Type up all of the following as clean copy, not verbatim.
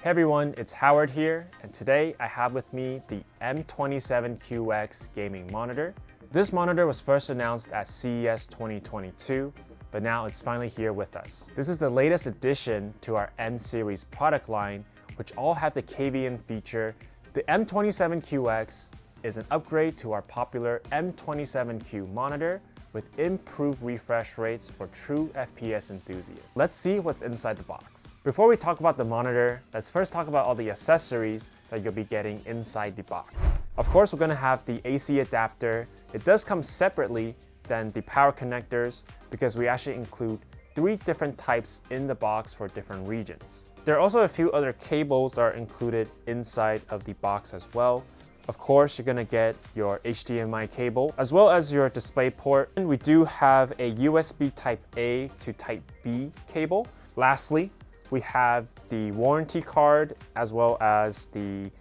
Hey everyone, it's Howard here, and today I have with me the M27Q-X gaming monitor. This monitor was first announced at CES 2022, but now it's finally here with us. This is the latest addition to our M series product line, which all have the KVM feature. The M27Q-X is an upgrade to our popular M27Q monitor with improved refresh rates for true FPS enthusiasts. Let's see what's inside the box. Before we talk about the monitor, let's first talk about all the accessories that you'll be getting inside the box. Of course, we're gonna have the AC adapter. It does come separately than the power connectors because we actually include 3 different types in the box for different regions. There are also a few other cables that are included inside of the box as well. Of course, you're gonna get your HDMI cable as well as your display port. And we do have a USB Type A to Type B cable. Lastly, we have the warranty card as well as the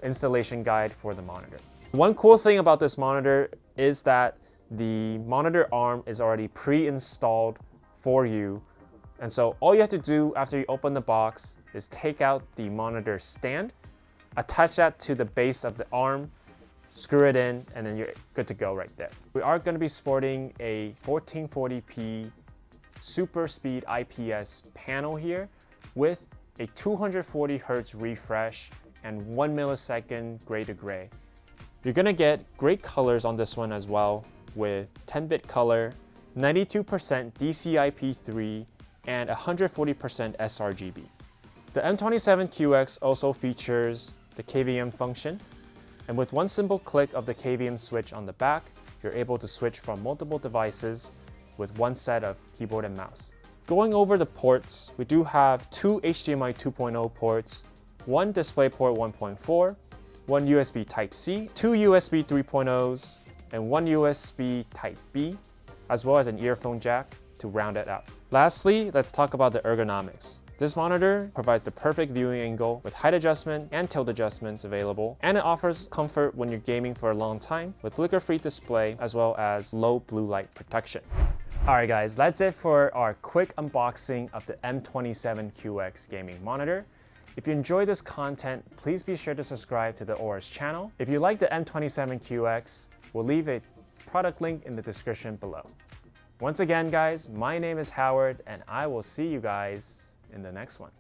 installation guide for the monitor. One cool thing about this monitor is that the monitor arm is already pre-installed for you. And so all you have to do after you open the box is take out the monitor stand, attach that to the base of the arm, screw it in, and then you're good to go right there. We are going to be sporting a 1440p super speed IPS panel here with a 240 Hz refresh and 1 millisecond gray to gray. You're going to get great colors on this one as well with 10-bit color, 92% DCI-P3, and 140% sRGB. The M27Q-X also features the KVM function, and with one simple click of the KVM switch on the back, you're able to switch from multiple devices with one set of keyboard and mouse. Going over the ports, we do have 2 HDMI 2.0 ports, 1 DisplayPort 1.4, 1 USB Type-C, 2 USB 3.0s, and 1 USB Type-B, as well as an earphone jack to round it out. Lastly, let's talk about the ergonomics. This monitor provides the perfect viewing angle with height adjustment and tilt adjustments available, and it offers comfort when you're gaming for a long time with flicker-free display as well as low blue light protection. Alright guys, that's it for our quick unboxing of the M27Q-X gaming monitor. If you enjoyed this content, please be sure to subscribe to the Aorus channel. If you like the M27Q-X, we'll leave a product link in the description below. Once again guys, my name is Howard and I will see you guys in the next one.